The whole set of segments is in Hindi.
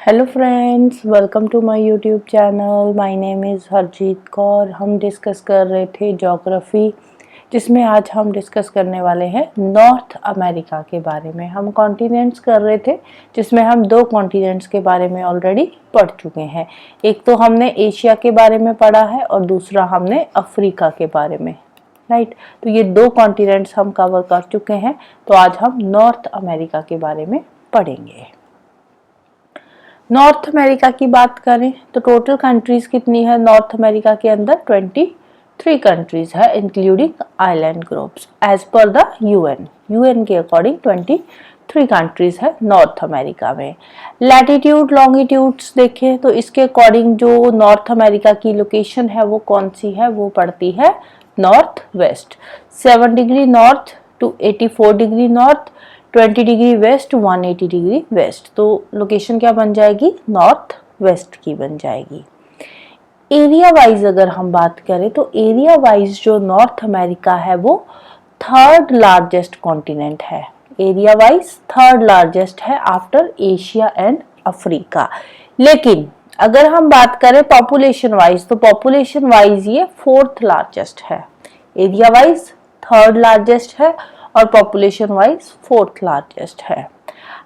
Hello friends, welcome to my YouTube channel. My name is Harjeet Kaur. हम डिस्कस कर रहे थे ज्योग्राफी, जिसमें आज हम डिस्कस करने वाले हैं नॉर्थ अमेरिका के बारे में। हम कॉन्टिनेंट्स कर रहे थे, जिसमें हम दो कॉन्टिनेंट्स के बारे में ऑलरेडी पढ़ चुके हैं। एक तो हमने एशिया के बारे में पढ़ा है और दूसरा हमने अफ्रीका के बारे में, राइट। तो ये दो कॉन्टिनेंट्स हम कवर कर चुके हैं। तो आज हम नॉर्थ अमेरिका के बारे में पढ़ेंगे। नॉर्थ अमेरिका की बात करें तो टोटल कंट्रीज कितनी है नॉर्थ अमेरिका के अंदर? 23 कंट्रीज है, including island groups. As per the UN के अकॉर्डिंग 23 कंट्रीज है नॉर्थ अमेरिका में। लैटिट्यूड लॉन्गिट्यूड्स देखें तो इसके अकॉर्डिंग जो नॉर्थ अमेरिका की लोकेशन है वो कौन सी है? वो पड़ती है north west. 7 degree north to 84 degree north, 20 degree west, 180 degree west. तो लोकेशन क्या बन जाएगी? नॉर्थ वेस्ट की बन जाएगी। एरिया वाइज अगर हम बात करें तो एरिया वाइज जो नॉर्थ अमेरिका है वो थर्ड लार्जेस्ट कॉन्टिनेंट है। एरिया वाइज थर्ड लार्जेस्ट है आफ्टर एशिया एंड अफ्रीका। लेकिन अगर हम बात करें पॉपुलेशन वाइज तो पॉपुलेशन वाइज ये फोर्थ लार्जेस्ट है। एरिया वाइज थर्ड लार्जेस्ट है और पॉपुलेशन वाइज फोर्थ लार्जेस्ट है।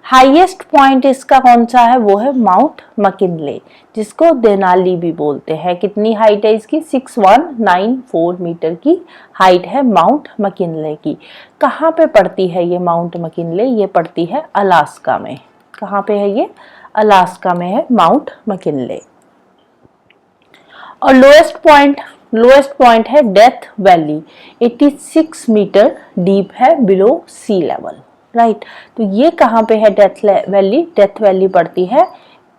हाईएस्ट पॉइंट इसका कौन सा है? वो है माउंट मैकिनले, जिसको देनाली भी बोलते हैं। कितनी हाइट है इसकी? 6194 मीटर की हाइट है माउंट मैकिनले की। कहाँ पे पड़ती है ये माउंट मैकिनले? ये पड़ती है अलास्का में। कहाँ पे है ये? अलास्का में है माउंट मैकिनले। और लोएस्ट पॉइंट है डेथ वैली, 86 मीटर डीप है बिलो सी लेवल, राइट। तो ये कहाँ पे है डेथ वैली? डेथ वैली पड़ती है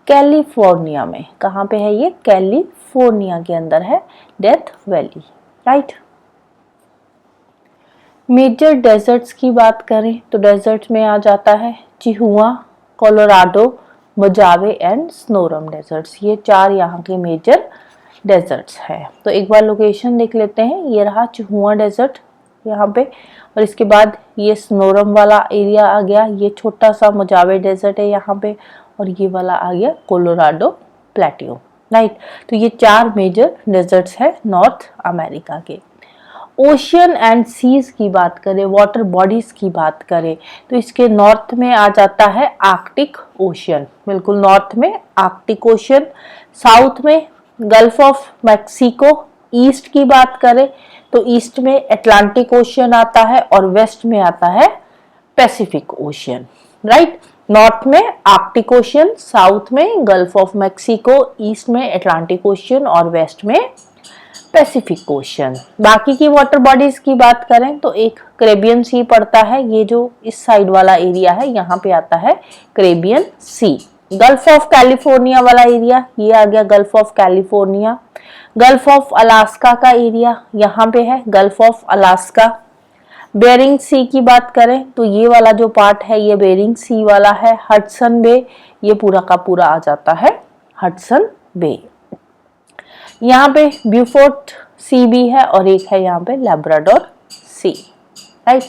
कैलिफोर्निया में। कहाँ पे है ये? कैलिफोर्निया के अंदर है Death Valley, right. Major deserts की बात करें तो डेजर्ट में आ जाता है Chihuahua, Colorado, Mojave and Sonoran deserts. ये चार यहाँ के मेजर डेजर्ट्स है। तो एक बार लोकेशन देख लेते हैं। ये रहा चिहुआ डेजर्ट यहाँ पे, और इसके बाद ये स्नोरम वाला एरिया आ गया। ये छोटा सा मोजावे डेजर्ट है यहाँ पे, और ये वाला आ गया कोलोराडो प्लेटियो, राइट। तो ये चार मेजर डेजर्ट्स है नॉर्थ अमेरिका के। ओशियन एंड सीज की बात करें, वाटर बॉडीज की बात करें तो इसके नॉर्थ में आ जाता है आर्कटिक ओशियन, बिल्कुल नॉर्थ में आर्कटिक ओशियन। साउथ में गल्फ ऑफ मैक्सिको। ईस्ट की बात करें तो ईस्ट में अटलांटिक ओशियन आता है और वेस्ट में आता है पैसिफिक ओशियन, राइट। नॉर्थ में आर्कटिक ओशियन, साउथ में गल्फ ऑफ मैक्सिको, ईस्ट में अटलांटिक ओशियन और वेस्ट में पैसिफिक ओशियन। बाकी की वाटर बॉडीज की बात करें तो एक कैरेबियन सी पड़ता है। ये जो इस साइड वाला एरिया है यहाँ पे आता है Caribbean Sea. Gulf of California वाला एरिया ये आ गया Gulf of California. Gulf of Alaska का एरिया यहाँ पे है Gulf of Alaska. Bering Sea की बात करें तो ये वाला जो पार्ट है ये बेरिंग सी वाला है। हडसन बे, ये पूरा का पूरा आ जाता है हडसन बे। यहाँ पे ब्यूफोर्ट सी भी है और एक है यहाँ पे लैब्राडोर सी, राइट।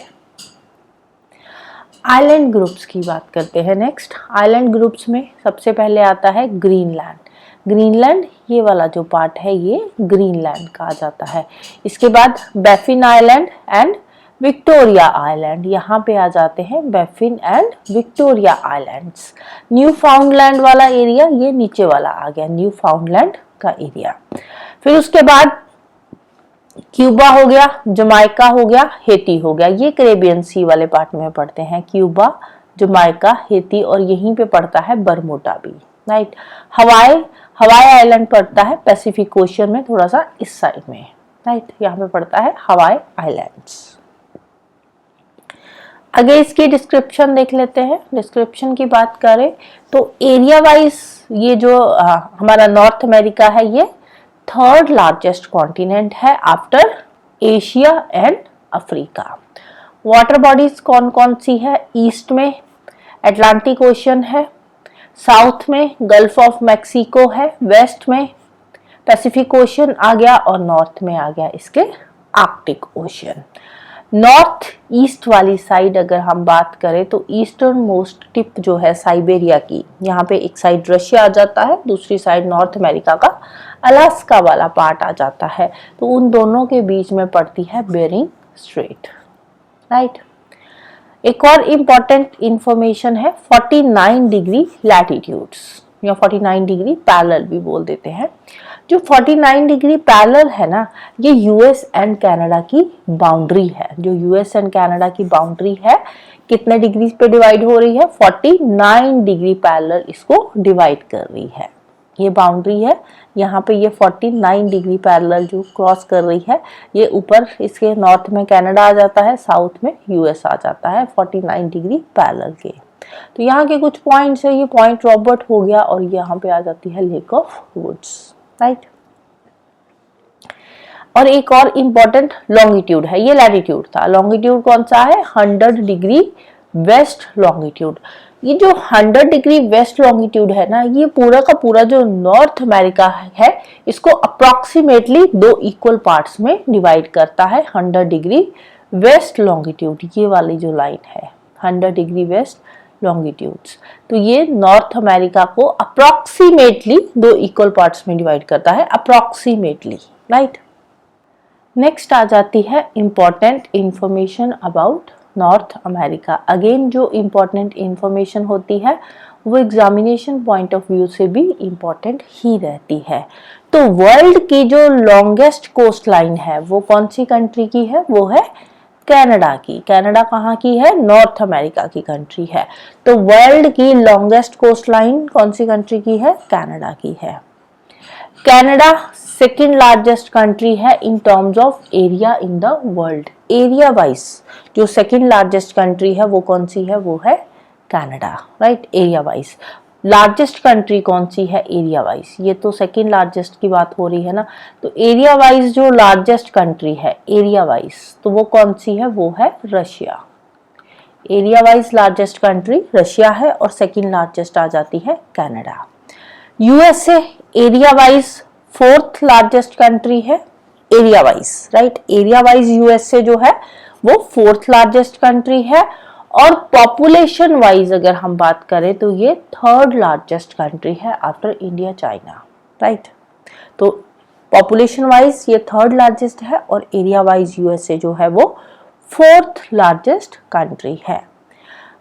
आइलैंड ग्रुप्स की बात करते हैं नेक्स्ट। आइलैंड ग्रुप्स में सबसे पहले आता है ग्रीनलैंड। ग्रीनलैंड ये वाला जो पार्ट है ये ग्रीनलैंड का आ जाता है। इसके बाद Baffin island and Victoria island, यहाँ पे आ जाते हैं Baffin and Victoria islands. New फाउंडलैंड वाला एरिया ये नीचे वाला आ गया, न्यू फाउंडलैंड का एरिया। फिर उसके बाद क्यूबा हो गया, जमाइका हो गया, हेती हो गया। ये कैरेबियन सी वाले पार्ट में पड़ते हैं, क्यूबा, जमाइका, हेती, और यहीं पे पड़ता है बरमूडा भी, राइट। हवाई आइलैंड पड़ता है पैसिफिक ओशियन में, थोड़ा सा इस साइड में, राइट। यहाँ पे पड़ता है हवाई आइलैंड्स। आगे इसकी डिस्क्रिप्शन देख लेते हैं। डिस्क्रिप्शन की बात करें तो एरिया वाइज ये जो हमारा नॉर्थ अमेरिका है ये थर्ड लार्जेस्ट कॉन्टिनेंट है after Asia and Africa. Water bodies कौन कौन सी है? ईस्ट में अटलांटिक ओशियन है, साउथ में गल्फ ऑफ मैक्सिको है, वेस्ट में पैसिफिक ओशियन आ गया और नॉर्थ में आ गया इसके आर्कटिक ओशियन। नॉर्थ ईस्ट वाली साइड अगर हम बात करें तो ईस्टर्न मोस्ट टिप जो है साइबेरिया की, यहाँ पे एक साइड रशिया आ जाता है, दूसरी साइड नॉर्थ अमेरिका का अलास्का वाला पार्ट आ जाता है। तो उन दोनों के बीच में पड़ती है बेरिंग स्ट्रेट, राइट। एक और इम्पॉर्टेंट इंफॉर्मेशन है 49 डिग्री लैटिट्यूड्स या 49 डिग्री पैरेलल भी बोल देते हैं। जो 49 डिग्री पैरेलल है ना, ये यूएस एंड कनाडा की बाउंड्री है। जो यूएस एंड कनाडा की बाउंड्री है कितने डिग्री पे डिवाइड हो रही है, 49 डिग्री पैरेलल इसको डिवाइड कर रही है। ये बाउंड्री है, यहाँ पे ये 49 डिग्री पैरेलल जो क्रॉस कर रही है, ये ऊपर इसके नॉर्थ में कनाडा आ जाता है, साउथ में यूएस आ जाता है 49 डिग्री पैरेलल के। तो यहाँ के कुछ पॉइंट्स है, ये पॉइंट रॉबर्ट हो गया और यहाँ पे आ जाती है लेक ऑफ वुड्स, राइट। और एक और इम्पोर्टेंट लॉन्गिट्यूड है, ये लैटिट्यूड था, लॉन्गिट्यूड कौन सा है, 100 डिग्री वेस्ट लॉन्गिट्यूड। ये जो 100 डिग्री वेस्ट लॉन्गिट्यूड है ना, ये पूरा का पूरा जो नॉर्थ अमेरिका है इसको अप्रोक्सीमेटली 2 इक्वल पार्ट्स में डिवाइड करता है। 100 डिग्री वेस्ट लॉन्गिट्यूड, ये वाली जो लाइन है 100 डिग्री वेस्ट लॉन्गिट्यूड्स, तो ये नॉर्थ अमेरिका को अप्रोक्सीमेटली 2 इक्वल पार्ट्स में डिवाइड करता है, अप्रोक्सीमेटली, राइट। नेक्स्ट आ जाती है important information about north America. Again जो इम्पॉर्टेंट इंफॉर्मेशन होती है वो एग्जामिनेशन पॉइंट ऑफ व्यू से भी इम्पॉर्टेंट ही रहती है। तो वर्ल्ड की जो लॉन्गेस्ट कोस्ट लाइन है वो कौन सी कंट्री की है, वो है कनाडा की। कनाडा कहाँ की है, नॉर्थ अमेरिका की कंट्री है। तो वर्ल्ड की लॉन्गेस्ट कोस्ट लाइन कौन सी कंट्री की है, कनाडा की है। कनाडा सेकेंड लार्जेस्ट कंट्री है in terms of area in the world. Area wise जो सेकेंड लार्जेस्ट कंट्री है वो कौन सी है, वो है Canada, right. Area wise largest country कौन सी है, एरिया वाइज, ये तो सेकेंड लार्जेस्ट की बात हो रही है ना, तो एरिया वाइज जो लार्जेस्ट कंट्री है एरिया वाइज, तो वो कौन सी है, वो है Russia. Area wise largest country Russia है और सेकेंड लार्जेस्ट आ जाती है Canada. USA area wise 4th largest country है, area wise, right. Area wise USA जो है वो 4th लार्जेस्ट कंट्री है और पॉपुलेशन वाइज अगर हम बात करें तो ये 3rd लार्जेस्ट कंट्री है आफ्टर इंडिया चाइना, राइट। तो पॉपुलेशन वाइज ये 3rd लार्जेस्ट है और एरिया वाइज यूएसए जो है वो 4th लार्जेस्ट कंट्री है।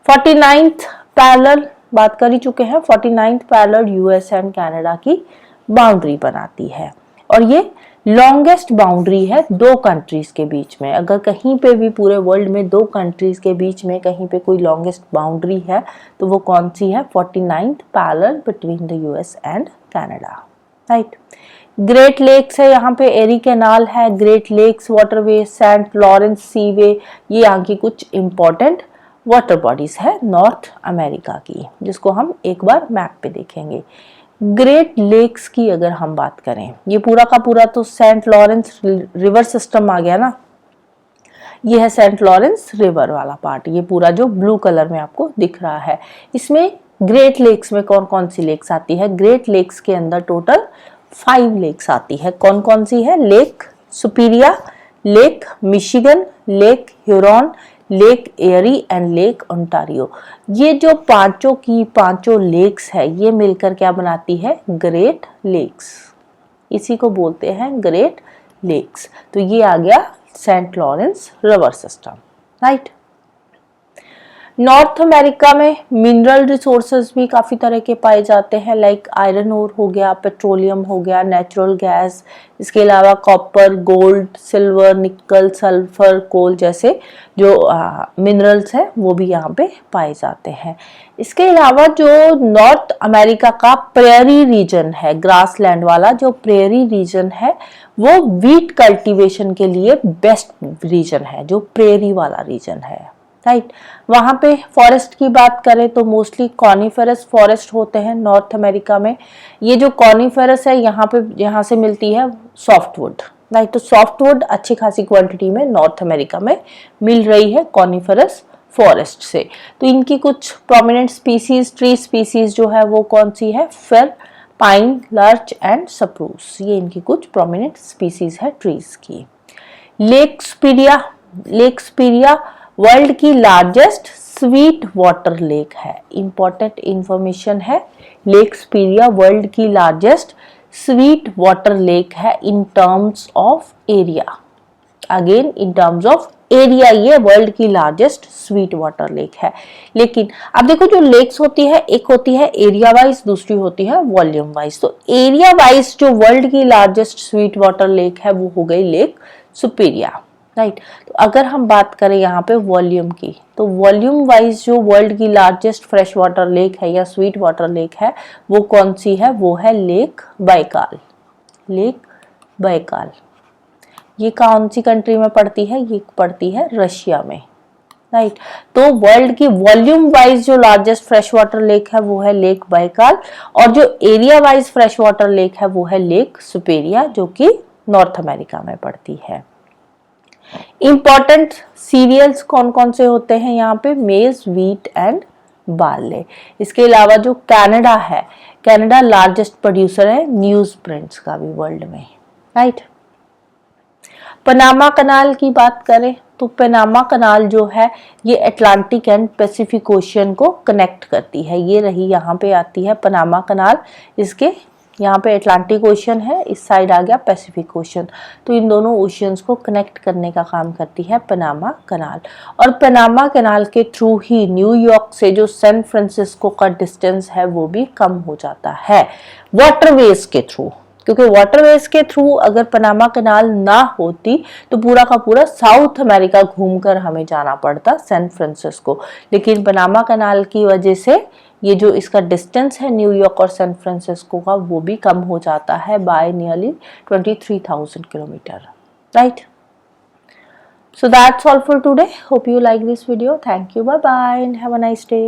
49th पैरेलल बात कर ही चुके हैं, 49th parallel US and Canada की बाउंड्री बनाती है और ये लॉन्गेस्ट बाउंड्री है 2 कंट्रीज के बीच में। अगर कहीं पे भी पूरे वर्ल्ड में 2 कंट्रीज के बीच में कहीं पे कोई लॉन्गेस्ट बाउंड्री है तो वो कौन सी है, 49th parallel between the US and Canada, right. Great Lakes है, यहाँ पे एरी कैनाल है, Great Lakes Waterway, Saint Lawrence Seaway, ये यहाँ की कुछ इंपॉर्टेंट वाटर बॉडीज है नॉर्थ अमेरिका की, जिसको हम एक बार मैप पे देखेंगे। ग्रेट लेक्स की अगर हम बात करें, ये पूरा का पूरा तो सेंट लॉरेंस रिवर सिस्टम आ गया ना, ये है सेंट लॉरेंस रिवर वाला पार्ट, ये पूरा जो ब्लू कलर में आपको दिख रहा है। इसमें ग्रेट लेक्स में कौन कौन सी लेक्स आती है, ग्रेट लेक्स के अंदर टोटल 5 लेक्स आती है। कौन कौन सी है, Lake Superior, Lake Michigan, Lake Huron, Lake Erie and Lake Ontario. ये जो पांचों की पांचों लेक्स है ये मिलकर क्या बनाती है, ग्रेट लेक्स, इसी को बोलते हैं ग्रेट लेक्स। तो ये आ गया Saint Lawrence River system, right. North America में मिनरल रिसोर्सेज भी काफ़ी तरह के पाए जाते हैं, लाइक आयरन ओर हो गया, पेट्रोलियम हो गया, नेचुरल गैस, इसके अलावा कॉपर, गोल्ड, सिल्वर, निकल, सल्फर, कोल जैसे जो मिनरल्स हैं वो भी यहाँ पे पाए जाते हैं। इसके अलावा जो नॉर्थ अमेरिका का प्रेयरी रीजन है, ग्रासलैंड वाला जो प्रेयरी रीजन है वो व्हीट कल्टीवेशन के लिए बेस्ट रीजन है, जो प्रेयरी वाला रीजन है, राइट। वहां पे फॉरेस्ट की बात करें तो मोस्टली कॉनिफेरस फॉरेस्ट होते हैं नॉर्थ अमेरिका में। ये जो कॉनिफेरस है यहाँ से मिलती है सॉफ्टवुड, राइट। तो सॉफ्टवुड अच्छी खासी क्वांटिटी में नॉर्थ अमेरिका में मिल रही है कॉनिफेरस फॉरेस्ट से। तो इनकी कुछ प्रोमिनेंट स्पीसीज, ट्री स्पीसीज जो है वो कौन सी है, फिर पाइन, लर्च एंड सप्रूस, ये इनकी कुछ प्रोमिनेंट स्पीसीज है ट्रीज की। लेक सुपीरिया लेक सुपीरिया वर्ल्ड की लार्जेस्ट स्वीट वाटर लेक है। इंपॉर्टेंट इंफॉर्मेशन है, लेक सुपीरिया वर्ल्ड की लार्जेस्ट स्वीट वाटर लेक है in terms of area. Again in terms of area ये वर्ल्ड की लार्जेस्ट स्वीट वाटर लेक है। लेकिन अब देखो जो लेक्स होती है, एक होती है एरिया वाइज, दूसरी होती है वॉल्यूम वाइज। तो एरिया वाइज जो वर्ल्ड की लार्जेस्ट स्वीट वाटर लेक है वो हो गई लेक सुपीरिया, राइट। तो अगर हम बात करें यहाँ पे वॉल्यूम की, तो वॉल्यूम वाइज जो वर्ल्ड की लार्जेस्ट फ्रेश वाटर लेक है या स्वीट वाटर लेक है वो कौन सी है, वो है लेक बाइकाल। लेक बाइकाल ये कौन सी कंट्री में पड़ती है, ये पड़ती है रशिया में, राइट। तो वर्ल्ड की वॉल्यूम वाइज जो लार्जेस्ट फ्रेश वाटर लेक है वो है लेक बाइकाल, और जो area wise fresh water lake है वो है लेक सुपीरिया जो कि नॉर्थ अमेरिका में पड़ती है। इंपॉर्टेंट सीरियल्स कौन कौन से होते हैं यहाँ पे, मेज, व्हीट एंड बार्ले। इसके अलावा जो कनाडा है, कनाडा लार्जेस्ट प्रोड्यूसर है न्यूज प्रिंट्स का भी वर्ल्ड में, राइट। पनामा कनाल की बात करें तो पनामा कनाल जो है ये अटलांटिक एंड पैसिफिक ओशियन को कनेक्ट करती है। ये रही यहाँ पे आती है पनामा कनाल, इसके यहाँ पे अटलांटिक ओशियन है, इस साइड आ गया पैसिफिक ओशियन। तो इन दोनों ओशियंस को कनेक्ट करने का काम करती है पनामा कनाल। और पनामा कनाल के थ्रू ही न्यूयॉर्क से जो सैन फ्रांसिस्को का डिस्टेंस है वो भी कम हो जाता है वाटरवेज के थ्रू। क्योंकि वाटरवेज के थ्रू अगर पनामा कनाल ना होती तो पूरा का पूरा साउथ अमेरिका घूमकर हमें जाना पड़ता सैन फ्रांसिस्को। लेकिन पनामा कनाल की वजह से ये जो इसका डिस्टेंस है न्यूयॉर्क और सैन फ्रांसिस्को का वो भी कम हो जाता है bye nearly 23,000 kilometre, right. So that's all for today. Hope you like this video. Thank you. Bye bye and have a nice day.